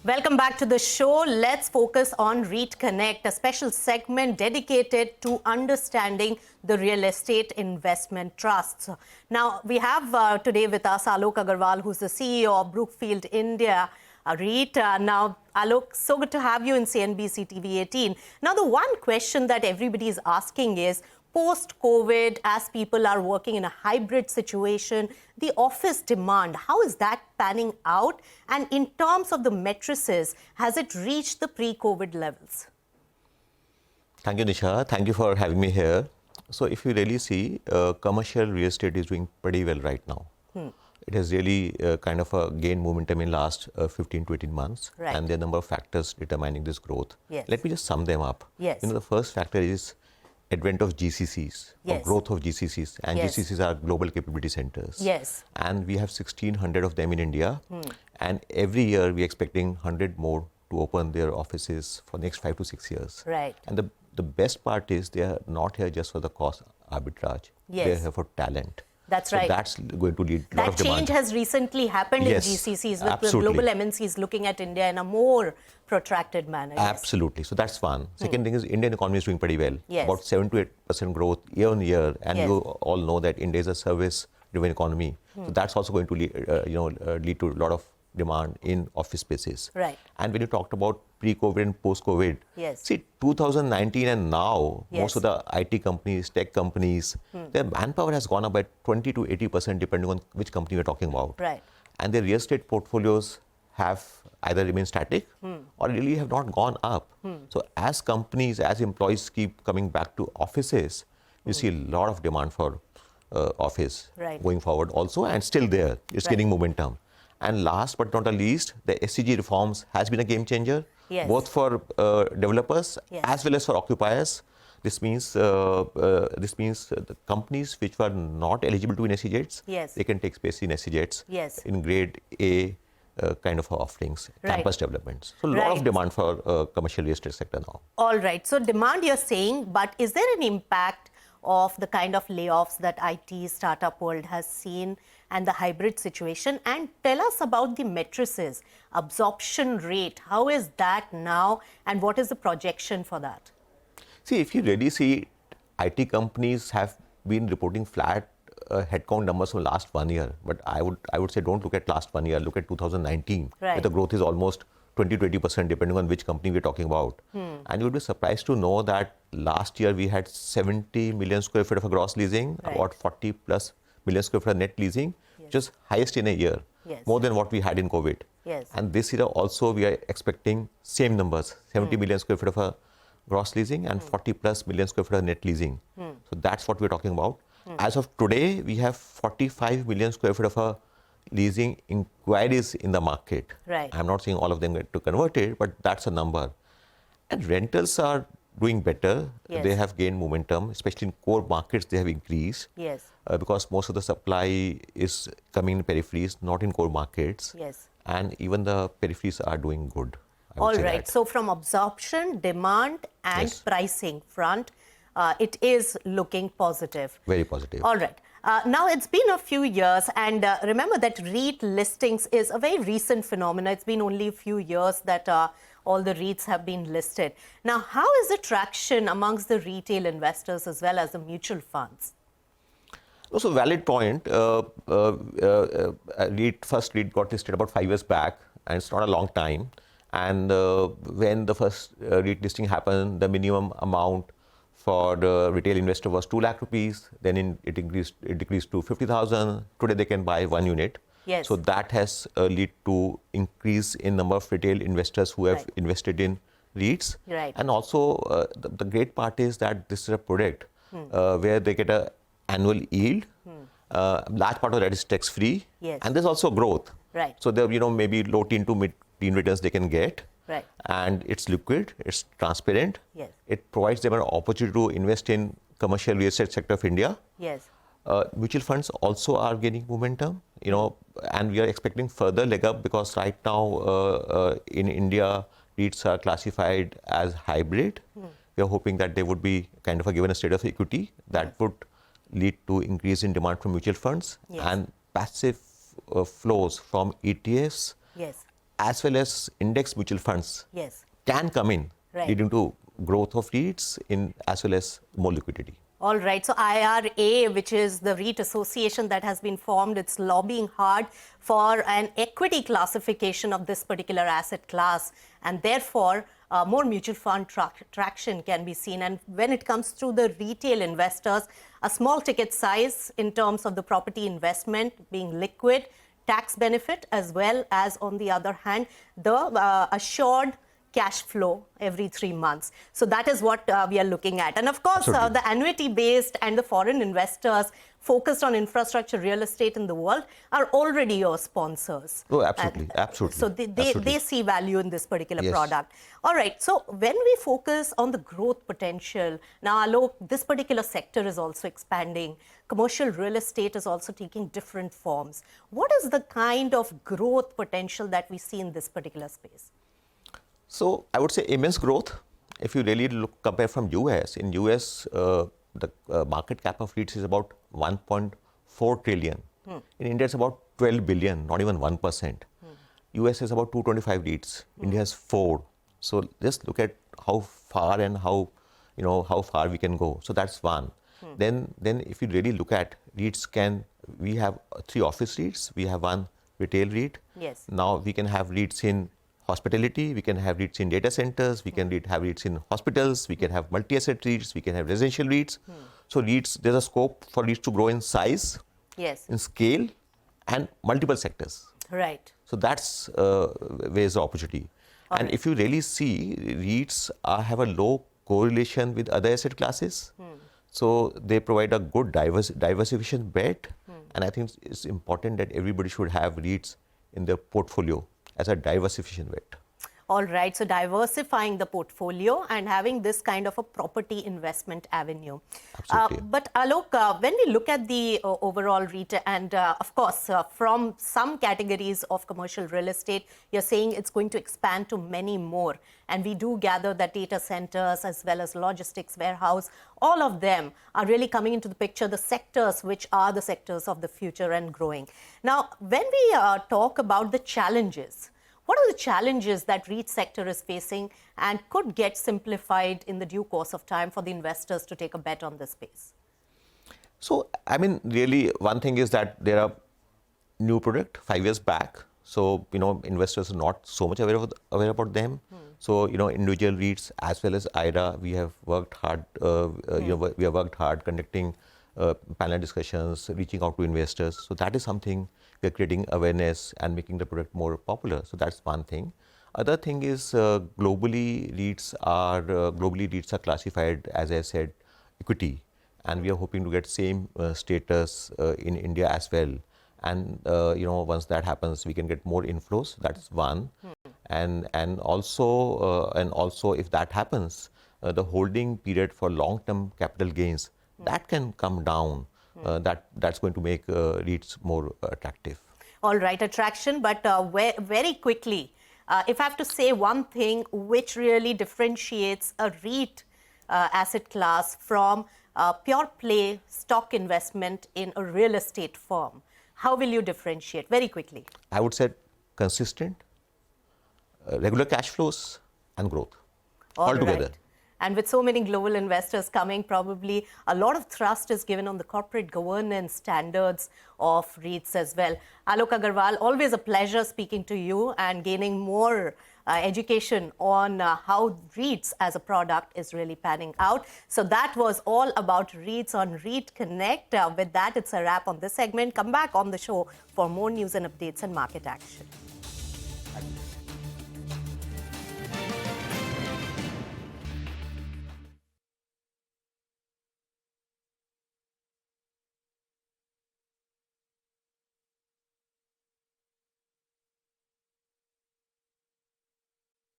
Welcome back to the show. Let's focus on REIT Connect, a special segment dedicated to understanding the real estate investment trusts. Now, we have today with us Alok Agarwal, who's the CEO of Brookfield India REIT. Now, Alok, so good to have you in CNBC TV 18. Now, the one question that everybody is asking is, post-COVID, as people are working in a hybrid situation, the office demand, how is that panning out? And in terms of the matrices, has it reached the pre-COVID levels? Thank you, Nisha. Thank you for having me here. So if you really see, commercial real estate is doing pretty well right now. It has really kind of gained momentum in last 15 to 18 months. Right. And there are a number of factors determining this growth. Yes. Let me just sum them up. Yes. The first factor is advent of GCCs, or Yes. growth of GCCs. And Yes. GCCs are global capability centers. Yes. And we have 1,600 of them in India. And every year we're expecting 100 more to open their offices for next 5 to 6 years. Right. And the best part is they are not here just for the cost arbitrage. Yes. They're here for talent. That's so right. That's going to lead a lot That of demand. change has recently happened Yes, in GCCs with absolutely. the global MNCs looking at India in a more protracted manner. Yes. Absolutely. So that's one. Second thing is Indian economy is doing pretty well. Yes. About 7 to 8% growth year on year. And Yes. you all know that India is a service-driven economy. So that's also going to lead to a lot of demand in office spaces. Right. And when you talked about pre-COVID and post-COVID, Yes. see, 2019 and now, Yes. most of the IT companies, tech companies, their manpower has gone up by 20 to 80% depending on which company we're talking about. Right. And their real estate portfolios have either remained static or really have not gone up. So as companies, as employees keep coming back to offices, you see a lot of demand for office Right. going forward also, and still there. It's Right. getting momentum. And last but not the least, the SCG reforms has been a game changer, Yes. both for developers Yes. as well as for occupiers. This means the companies which were not eligible to in SEZs, Yes. they can take space in SEZs Yes. in grade A kind of offerings, Right. campus developments. So a lot Right. of demand for commercial real estate sector now. All right. So demand you're saying, but is there an impact of the kind of layoffs that IT startup world has seen and the hybrid situation? And tell us about the matrices, absorption rate. How is that now? And what is the projection for that? See, if you really see, IT companies have been reporting flat headcount numbers for last 1 year. But I would say don't look at last 1 year, look at 2019, Right. where the growth is almost 20 to 80% depending on which company we're talking about. And you would be surprised to know that last year we had 70 million square feet of a gross leasing, Right. about 40 plus million square feet of net leasing, which is highest in a year, Yes. more than what we had in COVID. Yes. And this year also we are expecting same numbers, 70 million square feet of a gross leasing and 40 plus million square feet of net leasing. So that's what we're talking about. As of today, we have 45 million square feet of a leasing inquiries in the market. Right. I'm not saying all of them get to convert it, but that's a number. And rentals are doing better. Yes. They have gained momentum, especially in core markets, they have increased. Yes. Because most of the supply is coming in peripheries, not in core markets. Yes. And even the peripheries are doing good. I would All say right. that. So from absorption, demand, and Yes. pricing front, it is looking positive. Very positive. All right. Now, it's been a few years, and remember that REIT listings is a very recent phenomenon. It's been only a few years that all the REITs have been listed. Now, how is the traction amongst the retail investors as well as the mutual funds? Also, valid point. First REIT got listed about 5 years back, and it's not a long time. And when the first REIT listing happened, the minimum amount for the retail investor was 2 lakh rupees. Then it decreased to 50,000. Today they can buy 1 unit. Yes. So that has led to increase in number of retail investors who have Right. invested in REITs. Right. And also the great part is that this is a product where they get an annual yield. Large part of that is tax free. Yes. And there's also growth. Right. So there, maybe low teen to mid teen returns they can get. Right. And it's liquid, it's transparent. Yes. It provides them an opportunity to invest in commercial real estate sector of India. Yes. Mutual funds also are gaining momentum, and we are expecting further leg up because right now in India, REITs are classified as hybrid. We are hoping that they would be kind of given a state of equity that would lead to increase in demand from mutual funds Yes. and passive flows from ETFs Yes. as well as index mutual funds Yes. can come in, Right. leading to growth of REITs in as well as more liquidity. All right. So IRA, which is the REIT association that has been formed, it's lobbying hard for an equity classification of this particular asset class. And therefore, more mutual fund traction can be seen. And when it comes to the retail investors, a small ticket size in terms of the property investment being liquid, tax benefit, as well as, on the other hand, the assured cash flow every 3 months. So that is what we are looking at. And of course, Absolutely. the annuity-based and the foreign investors focused on infrastructure, real estate in the world are already your sponsors. Oh, absolutely, absolutely. So they absolutely. see value in this particular Yes. product. All right. So when we focus on the growth potential, now Alok, this particular sector is also expanding. Commercial real estate is also taking different forms. What is the kind of growth potential that we see in this particular space? So I would say immense growth. If you really compare from US, in US, the market cap of REITs is about 1.4 trillion. In India, it's about 12 billion, not even 1%. US is about 225 REITs. India has 4. So just look at how far and how far we can go. So that's one. Then if you really look at REITs, we have 3 office REITs. We have 1 retail REIT. Yes. Now we can have REITs in hospitality, we can have REITs in data centers, we can have REITs in hospitals, we can have multi-asset REITs, we can have residential REITs. So REITs, there's a scope for REITs to grow in size, Yes. in scale, and multiple sectors. Right. So that's where's the opportunity. And if you really see, REITs have a low correlation with other asset classes. So they provide a good diversification bet. And I think it's important that everybody should have REITs in their portfolio as a diversification bet. All right, so diversifying the portfolio and having this kind of a property investment avenue. Absolutely. But Alok, when we look at the overall REIT and of course, from some categories of commercial real estate, you're saying it's going to expand to many more. And we do gather that data centers as well as logistics, warehouse, all of them are really coming into the picture, the sectors which are the sectors of the future and growing. Now, when we talk about the challenges, what are the challenges that REIT sector is facing and could get simplified in the due course of time for the investors to take a bet on this space? So, I mean, really, one thing is that there are new product 5 years back. So, investors are not so much aware about them. So, individual REITs as well as IRA, we have worked hard. We have worked hard conducting panel discussions, reaching out to investors. So that is something we are creating awareness and making the product more popular. So that's one thing. Other thing is globally REITs are classified, as I said, equity, and we are hoping to get same status in India as well. And once that happens, we can get more inflows. That's one. And also if that happens, the holding period for long-term capital gains that can come down. That's going to make REITs more attractive. All right, attraction, but very quickly, if I have to say one thing which really differentiates a REIT asset class from pure play stock investment in a real estate firm, how will you differentiate? Very quickly. I would say consistent, regular cash flows and growth all together. Right. And with so many global investors coming, probably a lot of thrust is given on the corporate governance standards of REITs as well. Alok Agarwal, always a pleasure speaking to you and gaining more education on how REITs as a product is really panning out. So that was all about REITs on REIT Connect. With that, it's a wrap on this segment. Come back on the show for more news and updates and market action.